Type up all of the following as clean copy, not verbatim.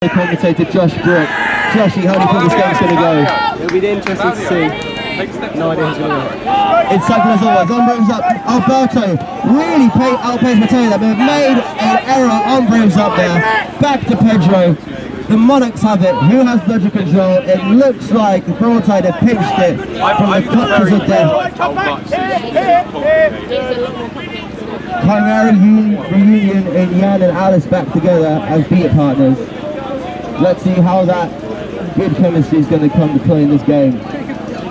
Commentator Josh Brook. Joshy, how do you think this game's going to go? It'll be interesting to see. No idea who's going to win. It's cycle as always. On brings up Alberto. Really outpace Mateo there, but made an error. On brings up there. Back to Pedro. The Monarchs have it. Who has budget control? It looks like Broadside have pinched it from the clutches of death. Chimera reunion in Jan and Alice back together as beat partners. Let's see how that good chemistry is going to come to play in this game.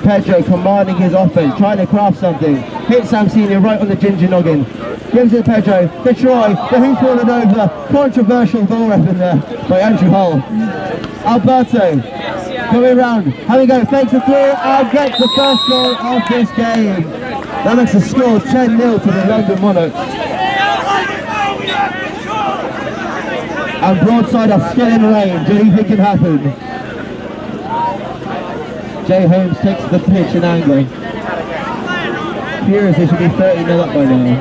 Pedro commanding his offense, trying to craft something. Hits Sam Senior right on the ginger noggin. Gives it to Pedro, to Troy, but he's fallen over. Controversial ball rep in there by Andrew Hull. Alberto coming round, having a go, fakes a clear and gets the first goal of this game. That makes the score 10-0 to the London Monarchs. And Broadside are still in range. Do you think it can happen? Jay Holmes takes the pitch and angle. Furious, they should be 30-0 up by now.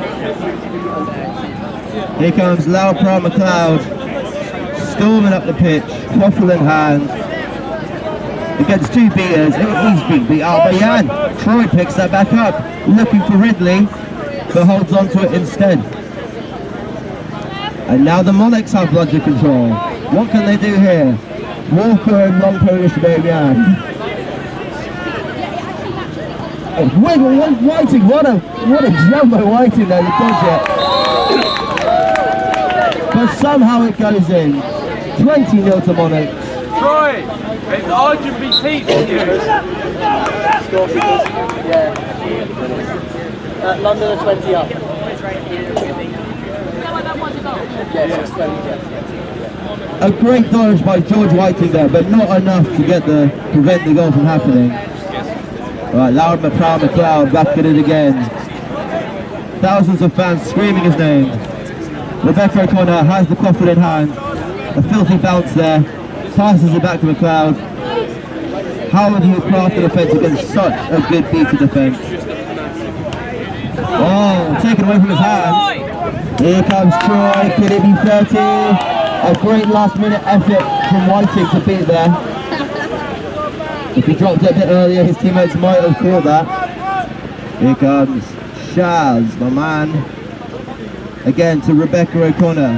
Here comes Loud Proud McLeod, storming up the pitch, waffle in hand. Against two beaters, he's been beat out by Jan. Troy picks that back up, looking for Ridley, but holds on to it instead. And now the Monarchs have bludger control. What can they do here? Walker and long Polish to Jan. Wiggle, Whiting, what a jump by Whiting there, he does it. But somehow it goes in. 20-0 to Monarchs. Troy, it's arguably Pete for you. London are 20 up. A great dodge by George Whiting there, but not enough to prevent the goal from happening. Right, Loud Proud McLeod back at it again. Thousands of fans screaming his name. Rebecca O'Connor has the coffin in hand. A filthy bounce there. Passes it back to McLeod. How would you craft the defence against such a good beat to defence? Oh, taken away from his hand. Here comes Troy. Could it be 30? A great last minute effort from Whiting to beat there. If he dropped it a bit earlier, his teammates might have caught that. Here comes Shaz, my man. Again to Rebecca O'Connor.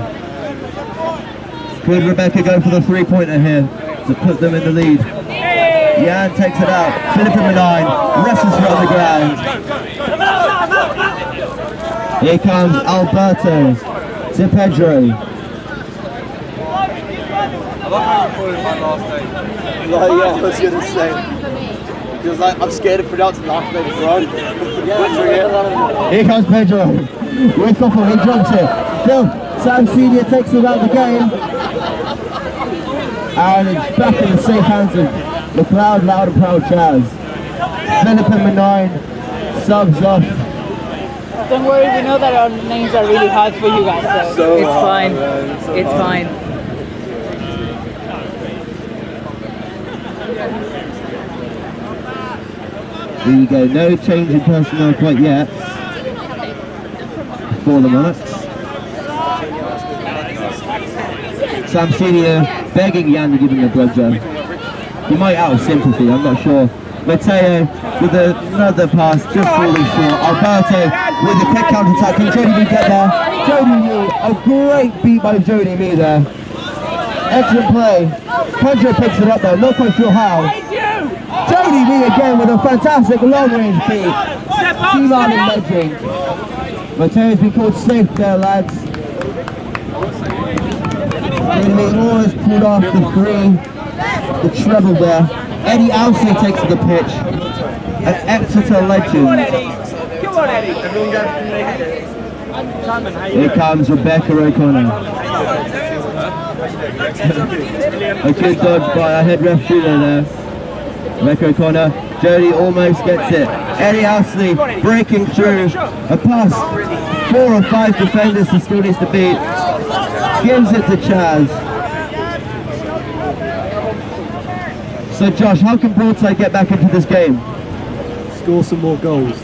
Could Rebecca go for the three-pointer here to put them in the lead? Jan takes it out. Philippa Menine wrestles it on the ground. Here comes Alberto to Pedro. I love how you called it my last name. Like, yeah, I was going to say. He was like, I'm scared of pronouncing last name wrong. Here comes Pedro. With Koffel, he drops it. Phil, Sam Senior takes him out of the game. And it's back in the safe hands of McLeod, Loud and Proud Chaz. Philippa Menine subs off. Don't worry, we know that our names are really hard for you guys, so it's fine. It's fine. There you go, no change in personnel quite yet for the Monarchs. Sam Senior begging Jan to give him a bludger. He might out of sympathy, I'm not sure. Mateo with another pass, just falling short. Alberto with a quick counter-attack. Can Jody Mee get there? Jody Mee, a great beat by Jody Mee there. Excellent play. Pedro picks it up though, not quite sure how. Jody Mee again with a fantastic long-range beat. T-line and legend. Mateo's been called safe there, lads. Jody Mee almost pulled off the three. The treble there. Eddie Alsey takes to the pitch. An Exeter legend. Here comes Rebecca O'Connor. A good dodge by a head ref shooter there. Rebecca O'Connor. Jody almost gets it. Eddie Alsey breaking through. A pass. 4 or 5 defenders he still needs to beat. Gives it to Chaz. So Josh, how can Broadside get back into this game? Score some more goals.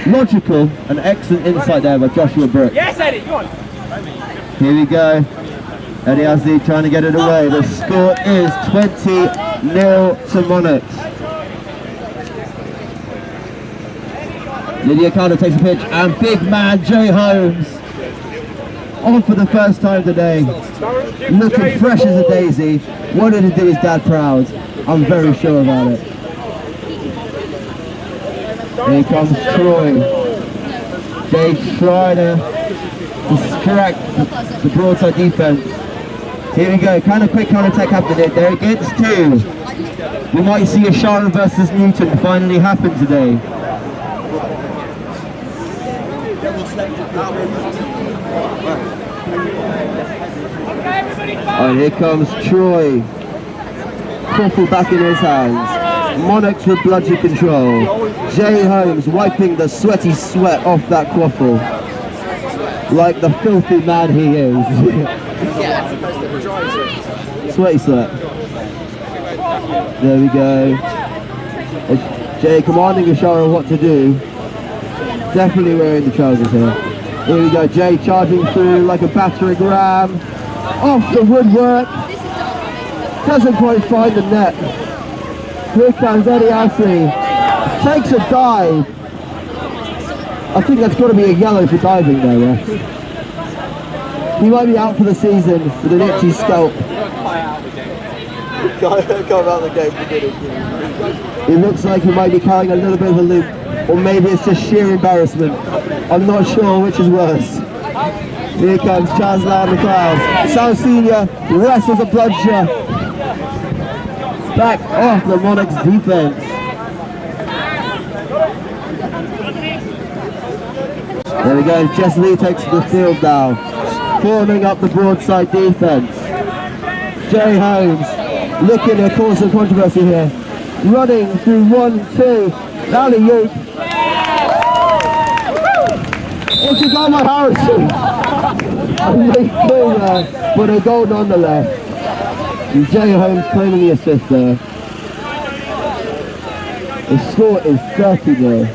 Logical and excellent insight there by Joshua Brook. Yes, Eddie, go on. Here we go. Eddie Ashley trying to get it away. The score is 20-0 to Monarchs. Lydia Calder takes a pitch, and big man Jay Holmes on for the first time today. Looking fresh as a daisy. Wanted to do his dad proud. I'm very sure about it. Here comes Troy. Jay trying to distract the Broadside defense. Here we go, kind of quick counter-attack happening. They're against 2. We might see a Sharon versus Newton finally happen today. And here comes Troy. Quaffle back in his hands. Monarchs with bludgeon control. Jay Holmes wiping the sweaty sweat off that quaffle. Like the filthy man he is. Sweaty sweat. There we go. It's Jay commanding Ashara what to do. Definitely wearing the trousers here. Here we go, Jay charging through like a battering ram. Off the woodwork. Doesn't quite find the net. Here comes Eddie Ashley. Takes a dive. I think that's got to be a yellow for diving there, yeah. He might be out for the season with an itchy scalp. Can't out the game for Quidditch. It looks like he might be carrying a little bit of a loop, or maybe it's just sheer embarrassment. I'm not sure which is worse. Here comes Chaz Loud McLeod. South Senior wrestles a bloodsher. Back off the Monarchs defense. There we go, Jess Lee takes the field now, forming up the Broadside defense. Jay Holmes looking to cause some controversy here. Running through 1-2. Alley-oop. It's a goal by Harrison. A late goal there, but a goal nonetheless. And Jay Holmes claiming the assist there. The score is 30-0.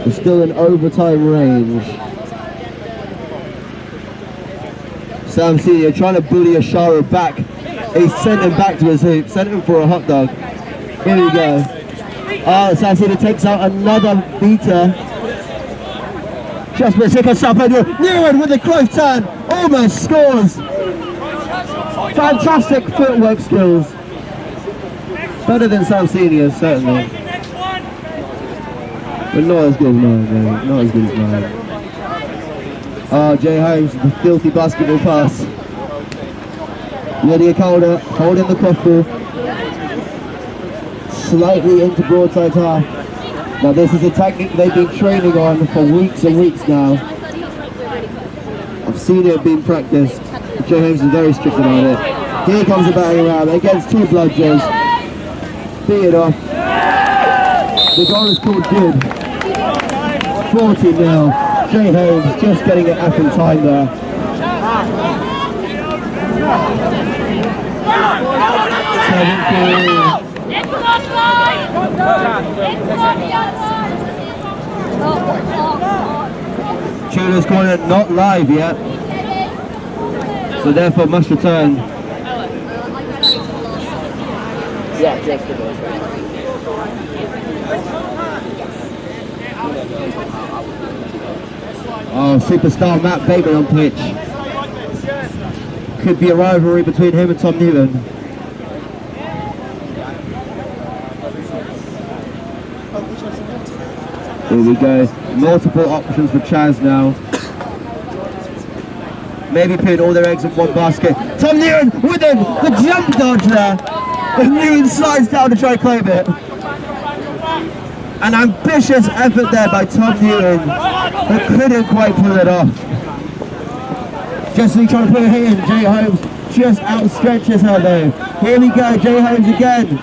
It's still in overtime range. Sam Senior trying to bully Ashara back. He sent him back to his hoop, sent him for a hot dog. Here we go. Sam Senior takes out another beater. Just missing a stop and Newman with a close turn. Almost scores. Fantastic footwork skills. Better than Sam Senior, certainly. But not as good as mine, mate. Not as good as mine. Jay Holmes, the filthy basketball pass. Lydia Calder holding the quaffle. Slightly into Broadside half. Now this is a technique they've been training on for weeks and weeks now. I've seen it being practiced. Jay Holmes is very strict about it. Here comes the batting ram against 2 bludgers. Beat it off. The goal is called good. 40-0. Jay Holmes just getting it up in time there. Tudor's corner not live yet, so therefore must return. Yeah, just for those. Oh, superstar Matt Bateman on pitch. Could be a rivalry between him and Tom Newton. Here we go. Multiple options for Chaz now. Maybe putting all their eggs in one basket. Tom Newton with him! The jump dodge there! And Newton slides down to try and claim it. An ambitious effort there by Tom Newton, but couldn't quite pull it off. Jesse trying to put it in. Jay Holmes just outstretches her though. Here we go, Jay Holmes again.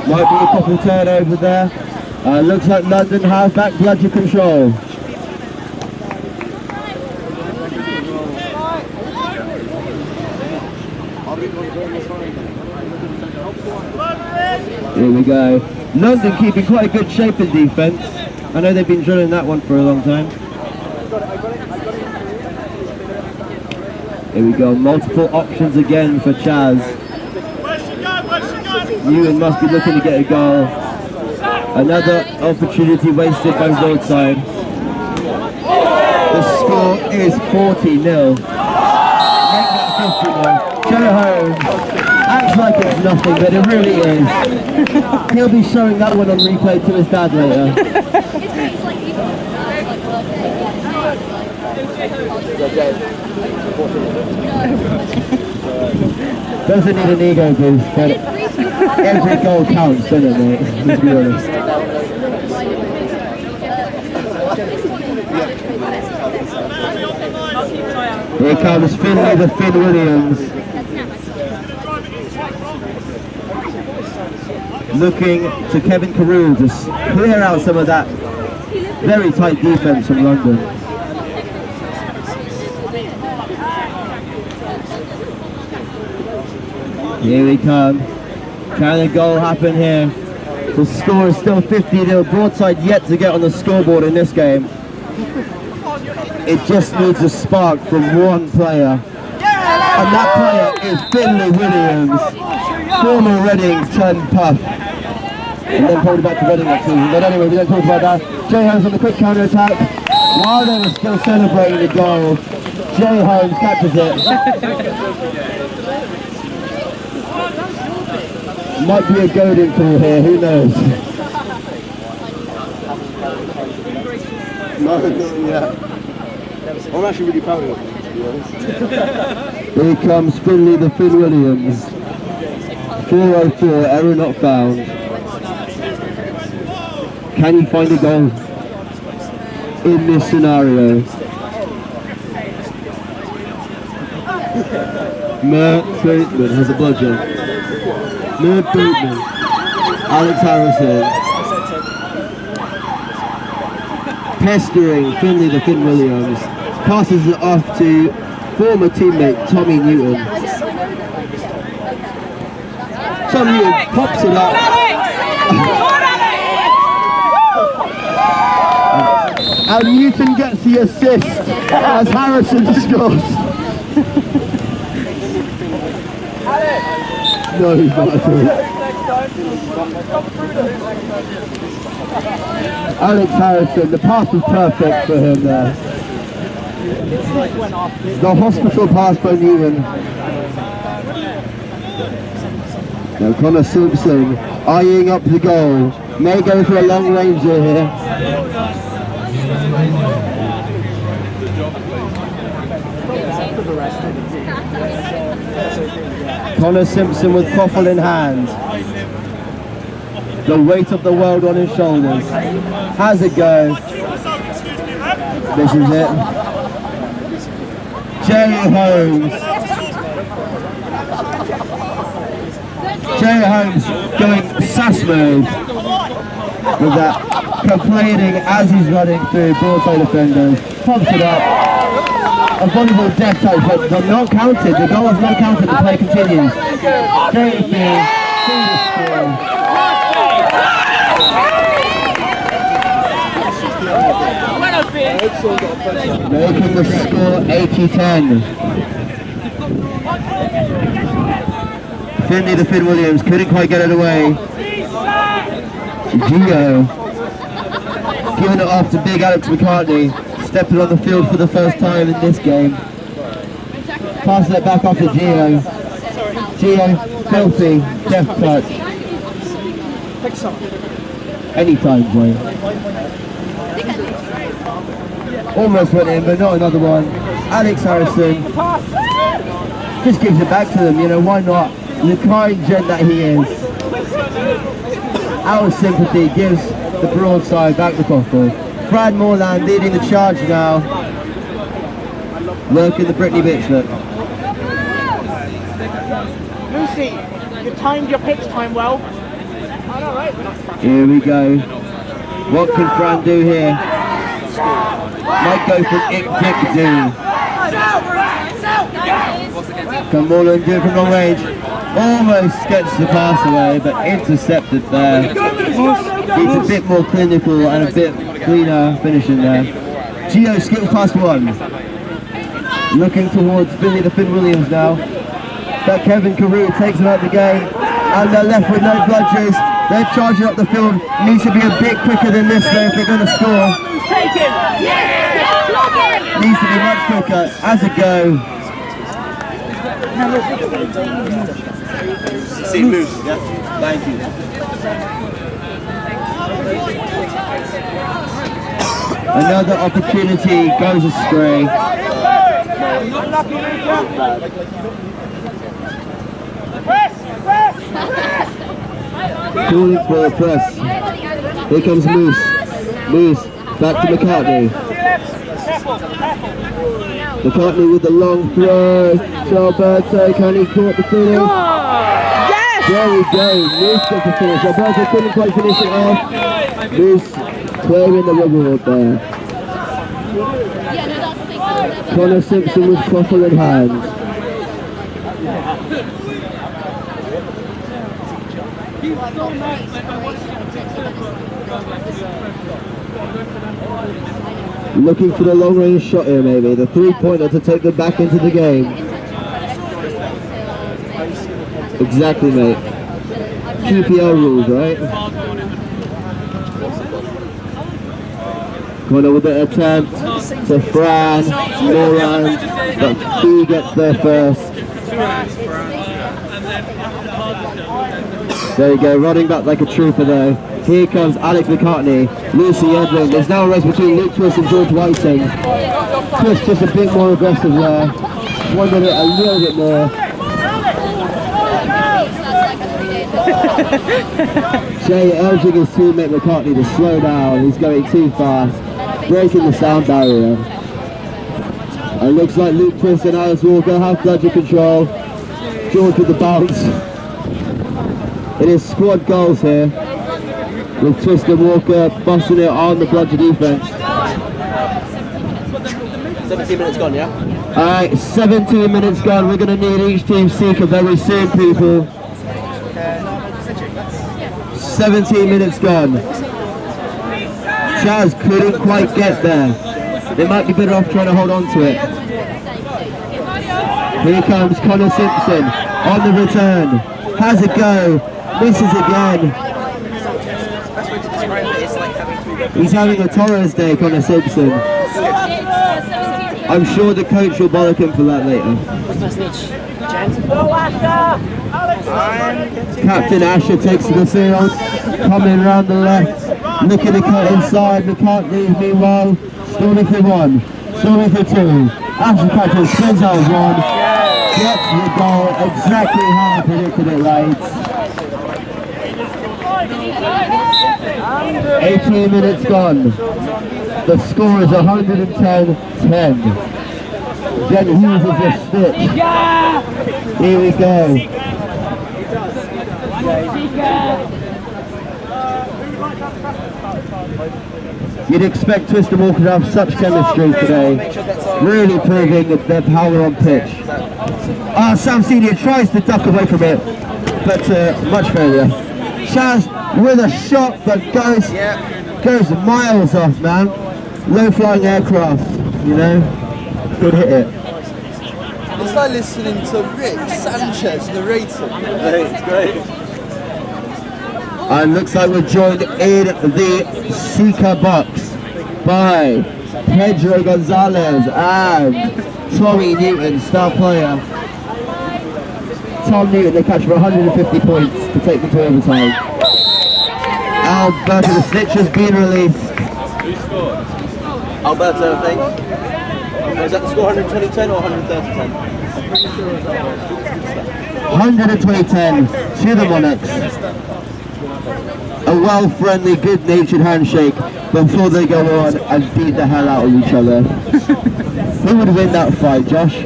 Might be a couple turnover there. Looks like London has back bludgeon control. Here we go. London keeping quite a good shape in defence. I know they've been drilling that one for a long time. Here we go, multiple options again for Chaz. Ewan must be looking to get a goal. Another opportunity wasted by Broadside. The score is 40-0. Make that 50 now. Joe Holmes acts like it's nothing, but it really is. He'll be showing that one on replay to his dad later. Doesn't need an ego boost, but every goal counts, doesn't it, mate? Let's be honest. Here comes Finley the Finn Williams. Looking to Kevin Carew to clear out some of that very tight defence from London. Here we come. Can a goal happen here? The score is still 50-0. Broadside yet to get on the scoreboard in this game. It just needs a spark from one player. And that player is Finley Williams. Former Reading turned Puff. And then probably back to Reading next season. But anyway, we don't talk about that. Jay Holmes on the quick counter-attack. While they were still celebrating the goal, Jay Holmes catches it. Might be a goading call here, who knows? No, yeah. I'm actually really proud of him, to be honest. Here comes Finley the Finn Williams. 404, error not found. Can he find a goal in this scenario? Mert Bootman has a bludgeon. Mert Bootman. Alex Harrison. Pestering Finley the Finn Williams. Passes it off to former teammate Tommy Newton. Tom Newton pops it up. And Newton gets the assist as Harrison scores. No, he's not at all. Alex Harrison, the pass was perfect for him there. The hospital pass by Newton. Now Connor Simpson eyeing up the goal. May go for a long ranger here. Connor Simpson with Coffle in hand. The weight of the world on his shoulders. Has a go. This is it. Jay Holmes. Jay Holmes going sass mode with that, complaining as he's running through Broadside defenders. Pops it up. A volleyball death touch, but not counted. The goal was not counted. The play continues. Straight through the score. Making the score 80-10. Finley the Finn Williams couldn't quite get it away. Gio giving it off to big Alex McCartney, stepping on the field for the first time in this game. Passes it back off to Gio. Gio, filthy, deft touch. Anytime, Joe. Almost went in, but not another one. Alex Harrison just gives it back to them, you know, why not? The kind gent that he is. Our sympathy gives the Broadside back the Cockle. Brad Moorland leading the charge now. Working the Brittany Bitchlet. Lucy, you timed your pitch time well. Here we go. What can Fran do here? Might go for Dick do. Can Moorland do it from long range? Almost gets the pass away, but intercepted there. He's a bit more clinical and a bit cleaner finishing there. Gio skips past one. Looking towards Billy the Finn Williams now. But Kevin Carew takes him out the game. And they're left with no bludgers. They're charging up the field. Needs to be a bit quicker than this though if they're going to score. Needs to be much quicker. As a go. See Moose, yeah? Thank you. Another opportunity goes astray. Calling for a press. Here comes Moose. Moose back to McCartney. McCartney with the long throw. Alberto, can he caught the finish? Yes! There we go. Moose got the finish. Alberto couldn't quite finish it off. Moose clearing the reward there. Connor Simpson with coffer in hand. Looking for the long range shot here maybe, the 3-pointer to take them back into the game. Exactly mate. QPR rules, right? Connor with the attempt to Fran, Moran, but who gets there first? There you go, running back like a trooper though. Here comes Alex McCartney, Lucy Edwin. There's now a race between Luke Twist and George Whiting. Twist just a bit more aggressive there. Wanted it a little bit more. Jay urging his teammate McCartney to slow down. He's going too fast, breaking the sound barrier. And it looks like Luke Twist and Alice Walker have bludger control. George with the bounce. It is squad goals here, with Twist and Walker busting it on the bludger defense. 17 minutes gone, yeah? Alright, 17 minutes gone. We're going to need each team seeker very soon, people. 17 minutes gone. Chaz couldn't quite get there. They might be better off trying to hold on to it. Here comes Connor Simpson on the return. Has a go. Misses again. He's having a Torres day, Connor Simpson. I'm sure the coach will bollock him for that later. Captain Asher takes to the field, coming round the left, looking to cut inside. McCartney, meanwhile, Stormy for one, Stormy for two. Asher catches, spins out one, gets the goal exactly how I predicted it right. 18 minutes gone. The score is 110-10. Jen Hughes is a stitch. Here we go. You'd expect Twist and Walker to have such chemistry today. Really proving their power on pitch. Sam Senior tries to duck away from it, but much failure. Chaz with a shot that goes miles off, man. Low flying aircraft, you know. Could hit it. It's like listening to Rick Sanchez narrating. It's great. And looks like we're joined in the Seeker box by Pedro Gonzalez and Tommy Newton, star player. Tom Newton, they catch for 150 points to take them to overtime. Alberto, the snitch has been released. Who scored? Alberto, I think. Was that the score 120-10 or 130-10? 120-10 to the Monarchs. A well-friendly, good-natured handshake before they go on and beat the hell out of each other. Who would win that fight, Josh? I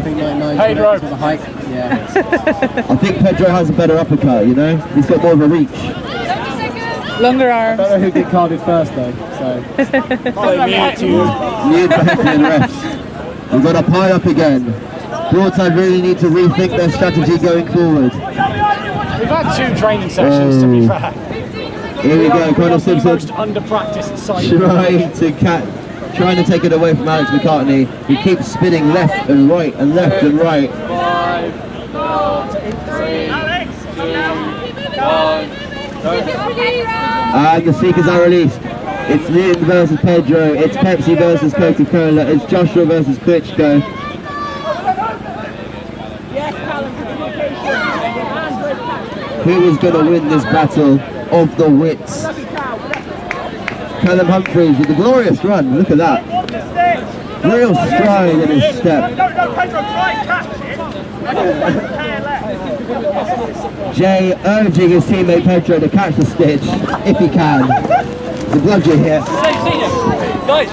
think 99 with a hike. Yeah. I think Pedro has a better uppercut, you know? He's got more of a reach. Longer arms. I don't know who get carded first though, so. Mute back to the refs. We've got a pile up again. Broadside really need to rethink their strategy going forward. We've had 2 training sessions to be fair. Here we go, Connor Simpson Most under practiced side. trying to trying to take it away from Alex McCartney, who keeps spinning left and right and left and right. 5, 4, 3, 2, 1. And the Seekers are released. It's Newton versus Pedro, it's Pepsi versus Coca-Cola, it's Joshua versus Klitschko. Who is going to win this battle of the wits? Callum Humphreys with a glorious run, look at that. Real stride in his step. Jay urging his teammate Pedro to catch the stitch, if he can. The bludger here. Guys,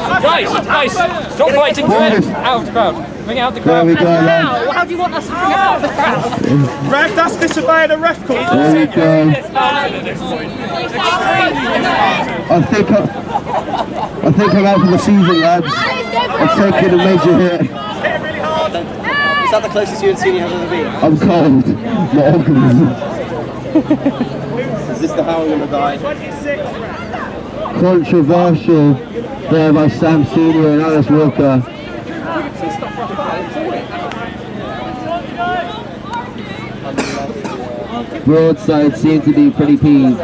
stop fighting for it. Out of the crowd. Bring it out the crowd. There we go, lads. How do you want us to bring it out of the crowd? Ref, that's disobeying a ref call. There we go. I think I'm out for the season, lads. I've taken a major hit. Is that the closest you and Senior have ever been? I'm cold. My organs. Is this the how I'm gonna die? Controversial there by Sam Senior and Alice Walker. Broadside seem to be pretty peeved.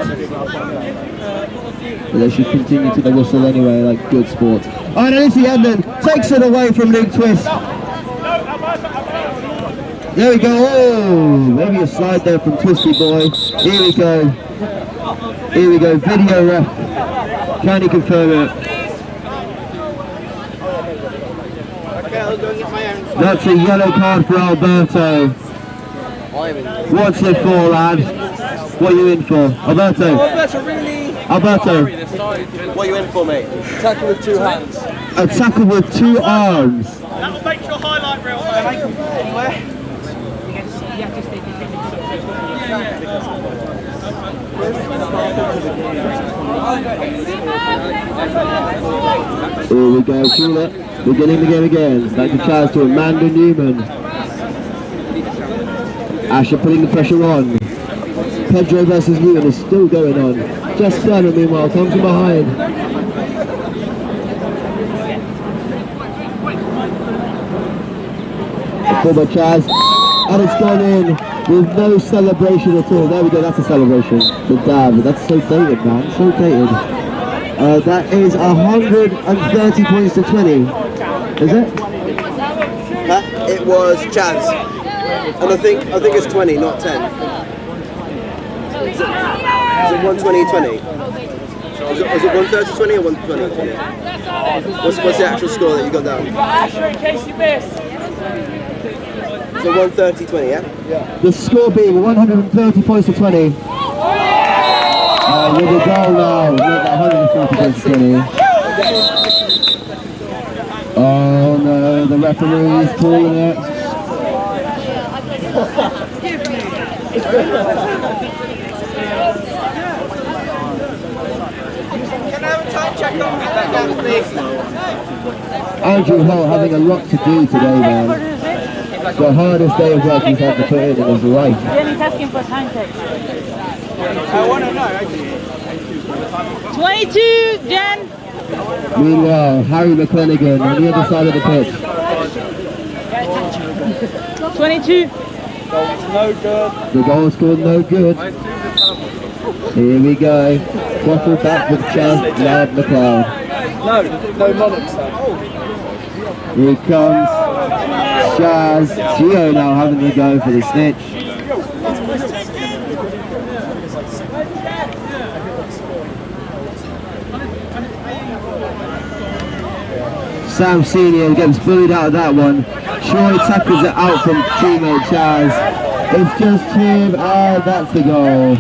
But they should continue to the whistle anyway, like good sports. Alright, Alicia Edmond takes it away from Luke Twist. There we go. Oh, maybe a slide there from Twisty Boy. Here we go. Here we go. Video ref. Can he confirm it? That's a yellow card for Alberto. What's it for, lads? What are you in for? Alberto. Alberto, really? Alberto. What are you in for, mate? Tackle with 2 hands. A tackle with 2 arms. That'll make your highlight reel, mate. Here we go, Sheila. Beginning the game again. Back to Charles to Amanda Newman. Asher putting the pressure on. Pedro versus Newman is still going on. Just Simon, meanwhile, comes from behind. The ball by Chaz. And it's gone in with no celebration at all. There we go, that's a celebration. The dab. That's so dated, man. So dated. That is 130 points to 20. Is it? It was Chaz. And I think it's 20, not 10. Is it 120-20? Is it 130-20 or 120-20? What's the actual score that you got down? Asher, in case you missed. So 130-20, yeah? The score being 130 points to 20. With the goal now, not 140 points to 20. Oh no, the referee is calling it. Can I have a time check on that down, please? Andrew Hull having a lot to do today, man. The hardest day of work he's had to put in his life. Jenny's asking for time check. I want to know. 22, Jen. Meanwhile, Harry McClenaghan on the other side of the pitch. 22. The goal scored no good. Here we go. Waffle back with Chaz Loud McLeod. No Monarchs. Here comes Chaz. Gio now having to go for the snitch. Sam Senior gets bullied out of that one. Troy tackles it out from teammate Chaz. It's just him, and that's the goal.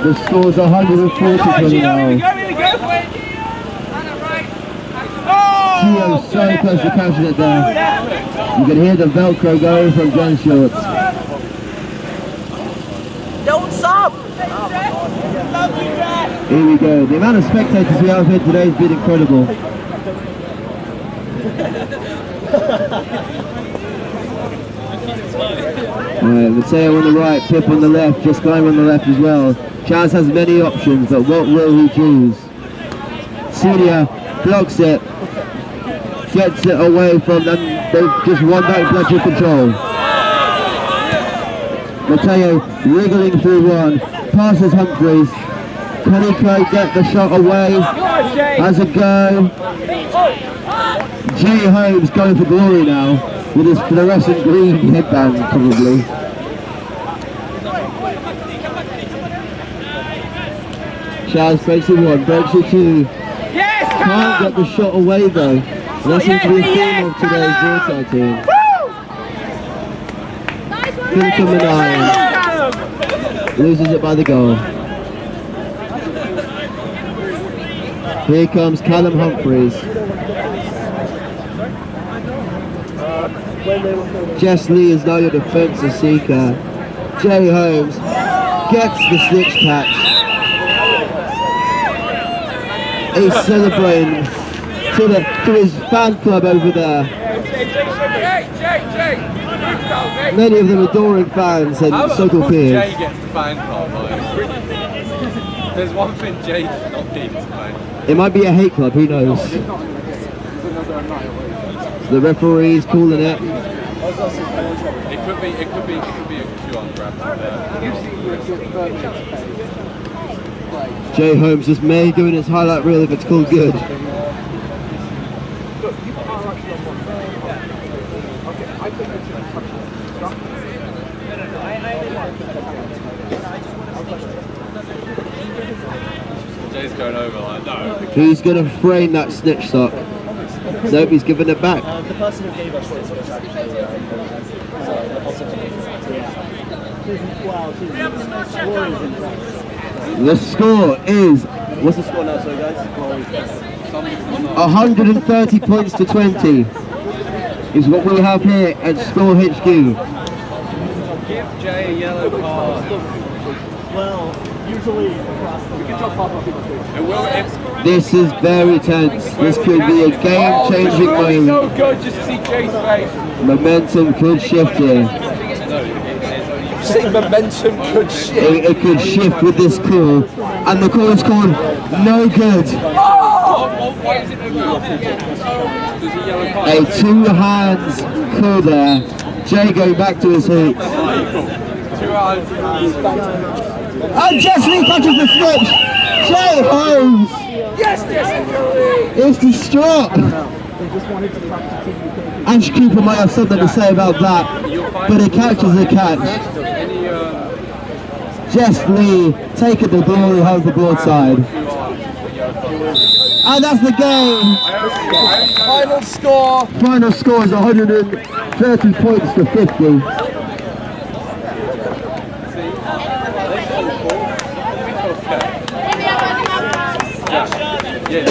The score's 140 now. Gio's so close to catching it there. You can hear the Velcro going from John Shorts. Don't stop. Here we go. The amount of spectators we have here today has been incredible. Alright, Mateo on the right, Pip on the left, just Grime on the left as well. Chaz has many options, but what will he choose? Senior blocks it, gets it away from them. They've just won back bludgeon control. Mateo wriggling through one, passes Humphreys. Can he get the shot away? Has a go. Jay Holmes going for glory now with his fluorescent green headband, probably. Chaz breaks it one, breaks it two. Can't get the shot away though. That seems to be a theme of today's Broadside team. Quidditch loses it by the goal. Here comes Callum Humphreys. Jess Lee is now your defensive seeker. Jay Holmes gets the snitch catch. He's celebrating to his fan club over there. Many of them adoring fans and so-called peers. Jay gets the fan club, there's one thing Jay does not need to fan. It might be a hate club, who knows? The referee's calling it. It could be a few on grabs. Jay Holmes just may doing his highlight reel if it's called good. Jay's going over like, no. Who's going to frame that snitch sock? Nope, he's giving it back. The person who gave us this was actually The score is, what's the score now, sorry guys? 130 points to 20 is what we have here at Score HQ. Give Jay a yellow card. Well, usually we can drop off. This is very tense. This could be a game-changing game. So good just to see Jay's face. Momentum could shift here. See, momentum could shift. It could shift with this call, and the call is called no good. A two hands call there. Jay going back to his hoops. And Jesse touches the switch. Jay Holmes is distraught. Ash Cooper might have something to say about that, but a catch is a catch. Jess Lee taking the glory home for Broadside. And that's the game. Final score is 130 points to 50. Yeah.